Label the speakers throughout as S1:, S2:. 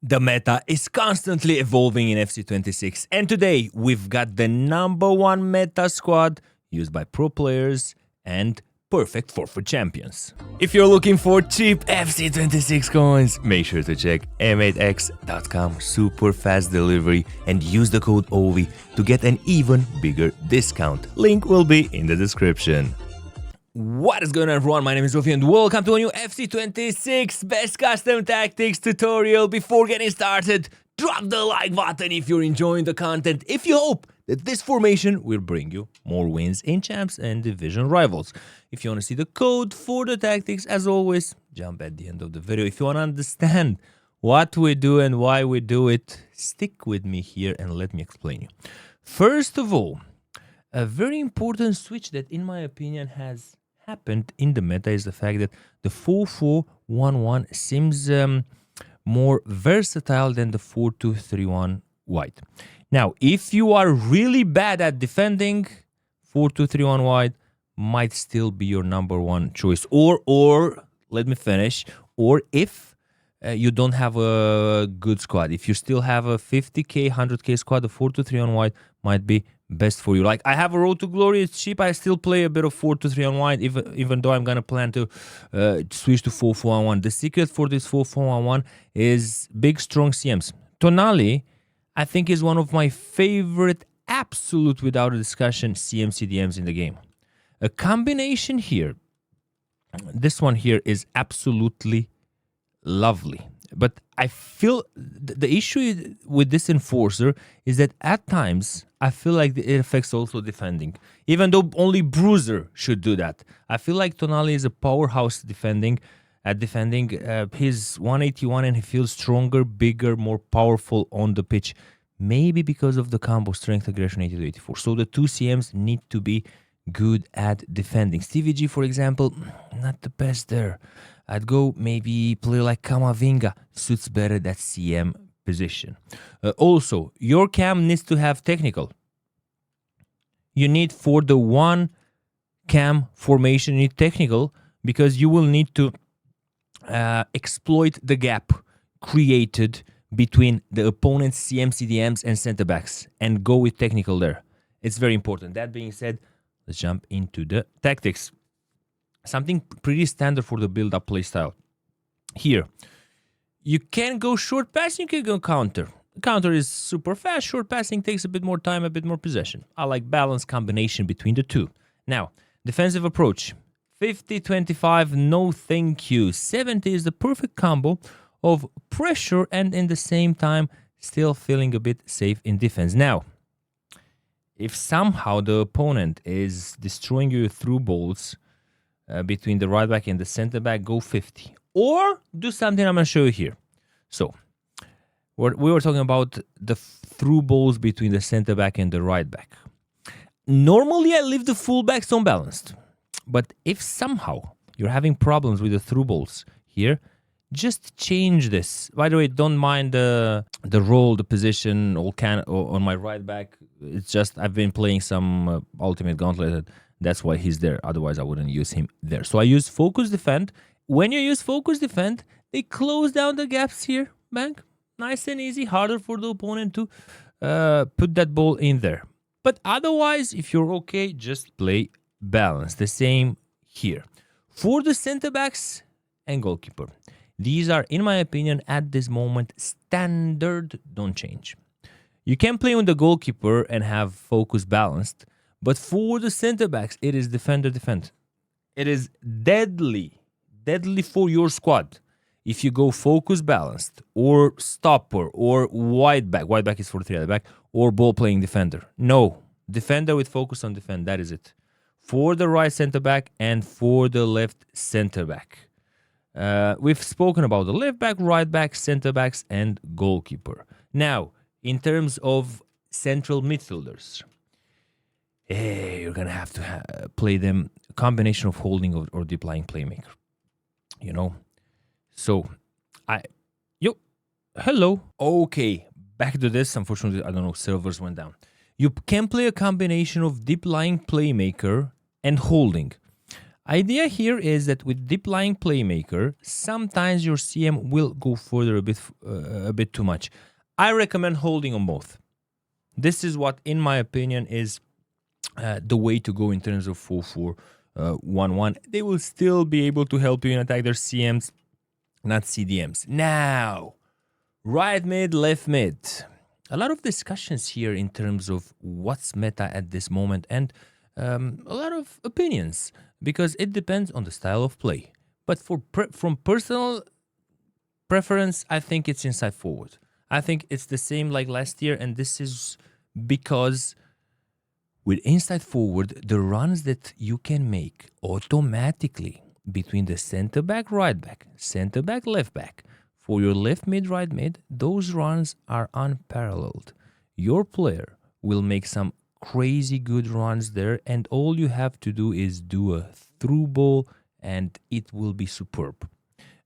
S1: The meta is constantly evolving in FC26, and today we've got the #1 meta squad used by pro players and perfect for FUT Champions. If you're looking for cheap FC26 coins, make sure to check m8x.com super fast delivery and use the code OVI to get an even bigger discount. Link will be in the description. What is going on, everyone? My name is Sophie and welcome to a new FC26 best custom tactics tutorial. Before getting started, drop the like button if you're enjoying the content, if you hope that this formation will bring you more wins in champs and division rivals. If you want to see the code for the tactics, as always, jump at the end of the video. If you want to understand what we do and why we do it, stick with me here and let me explain you. First of all, a very important switch that, in my opinion, has happened in the meta is the fact that the 4-4-1-1 seems more versatile than the 4-2-3-1 wide. Now, if you are really bad at defending, 4-2-3-1 wide might still be your #1 choice. Or let me finish. Or if you don't have a good squad, if you still have a 50k, 100k squad, the 4-2-3-1 wide might be best for you. Like, I have a road to glory, it's cheap. I still play a bit of 4-2-3-1 wide, even though I'm gonna plan to switch to 4-4-1-1. The secret for this 4-4-1-1 is big, strong CMs. Tonali, I think, is one of my favorite, absolute without a discussion, CM CDMs in the game. A combination here, this one here is absolutely lovely. But I feel the issue with this enforcer is that at times I feel like it affects also defending, even though only Bruiser should do that. I feel like Tonali is a powerhouse at defending. He's 181 and he feels stronger, bigger, more powerful on the pitch. Maybe because of the combo strength, aggression, 80 to 84. So the two CMs need to be good at defending. Stevie G, for example, not the best there. I'd go maybe play like Kamavinga, suits better that CM position. Also, your cam needs to have technical. You need, for the one cam formation, you need technical, because you will need to exploit the gap created between the opponent's CM, CDMs and center backs and go with technical there. It's very important. That being said, let's jump into the tactics. Something pretty standard for the build-up playstyle. Here, you can go short passing, you can go counter. Counter is super fast, short passing takes a bit more time, a bit more possession. I like balanced combination between the two. Now, defensive approach. 50-25, no thank you. 70 is the perfect combo of pressure and in the same time still feeling a bit safe in defense. Now, if somehow the opponent is destroying you through balls, between the right back and the center back, go 50. Or do something I'm going to show you here. So, we were talking about the through balls between the center back and the right back. Normally, I leave the full backs unbalanced. But if somehow you're having problems with the through balls here, just change this. By the way, don't mind the role, the position, on my right back. It's just I've been playing some Ultimate Gauntlet. That's why he's there. Otherwise, I wouldn't use him there. So I use Focus Defend. When you use Focus Defend, they close down the gaps here. Bang. Nice and easy. Harder for the opponent to put that ball in there. But otherwise, if you're okay, just play balance. The same here. For the center backs and goalkeeper, these are, in my opinion, at this moment, standard. Don't change. You can play on the goalkeeper and have focus balanced. But for the center backs, it is defender defend. It is deadly for your squad. If you go focus balanced or stopper or wide back is for the 3 at the back, or ball playing defender. No, defender with focus on defend. That is it. For the right center back and for the left center back. We've spoken about the left back, right back, center backs, and goalkeeper. Now, in terms of central midfielders, you're gonna have to play them a combination of holding or deep lying playmaker. You know, so hello. Okay, back to this. Unfortunately, I don't know, servers went down. You can play a combination of deep lying playmaker and holding. Idea here is that with deep lying playmaker, sometimes your CM will go further a bit too much. I recommend holding on both. This is what, in my opinion, is the way to go in terms of 4-4-1-1. They will still be able to help you in attack their CMs, not CDMs. Now, right mid, left mid. A lot of discussions here in terms of what's meta at this moment, and a lot of opinions, because it depends on the style of play. But from personal preference, I think it's inside forward. I think it's the same like last year, and this is because with inside forward, the runs that you can make automatically between the center back, right back, center back, left back, for your left mid, right mid, those runs are unparalleled. Your player will make some crazy good runs there, and all you have to do is do a through ball and it will be superb.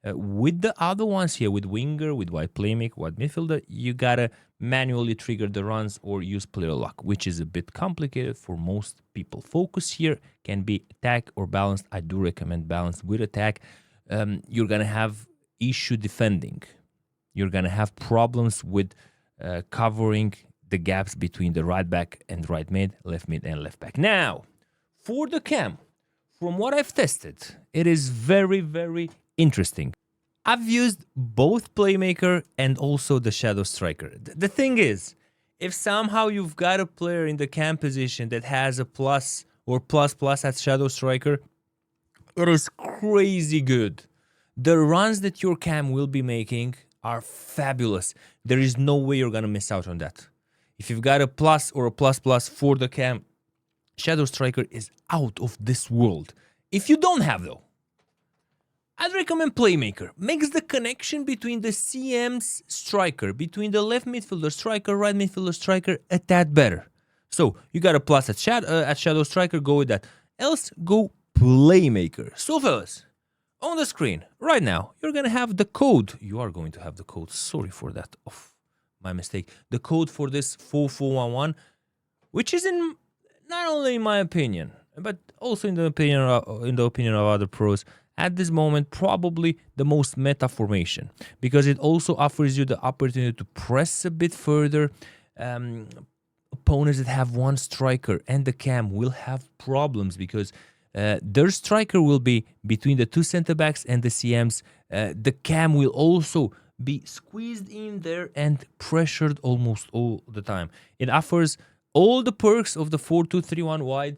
S1: With the other ones here, with winger, with wide playmaker, wide midfielder, you gotta manually trigger the runs or use player luck, which is a bit complicated for most people. Focus here can be attack or balanced. I do recommend balance with attack. You're gonna have issue defending. You're gonna have problems with covering the gaps between the right back and right mid and left back. Now, for the cam, from what I've tested, it is very, very interesting. I've used both playmaker and also the shadow striker. The thing is, if somehow you've got a player in the cam position that has a plus or plus plus at shadow striker, it is crazy good. The runs that your cam will be making are fabulous. There is no way you're gonna miss out on that. If you've got a plus or a plus plus for the cam, shadow striker is out of this world. If you don't have though, I'd recommend playmaker. Makes the connection between the CM's striker, between the left midfielder striker, right midfielder striker, a tad better. So you got a plus at shadow striker, go with that. Else, go playmaker. So fellas, on the screen right now, you're gonna have the code. You are going to have the code. Sorry for that. Oh, my mistake. The code for this 4411, which is in not only in my opinion, but also in the opinion of other pros, at this moment probably the most meta formation, because it also offers you the opportunity to press a bit further. Opponents that have one striker and the cam will have problems because their striker will be between the two center backs and the CMs. The cam will also be squeezed in there and pressured almost all the time. It offers all the perks of the 4-2-3-1 wide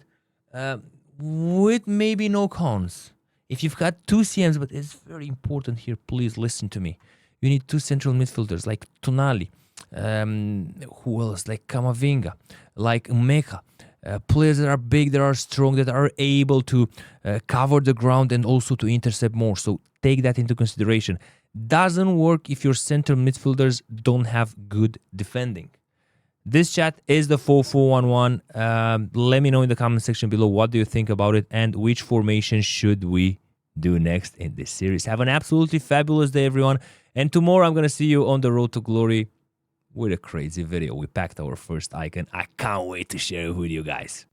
S1: with maybe no cons. If you've got two CMs, but it's very important here, please listen to me. You need two central midfielders like Tonali, who else? Like Kamavinga, like Meka. Players that are big, that are strong, that are able to cover the ground and also to intercept more. So take that into consideration. Doesn't work if your center midfielders don't have good defending. This chat is the 4411. Let me know in the comment section below what do you think about it and which formation should we do next in this series. Have an absolutely fabulous day, everyone. And tomorrow I'm going to see you on the road to glory with a crazy video. We packed our first icon. I can't wait to share it with you guys.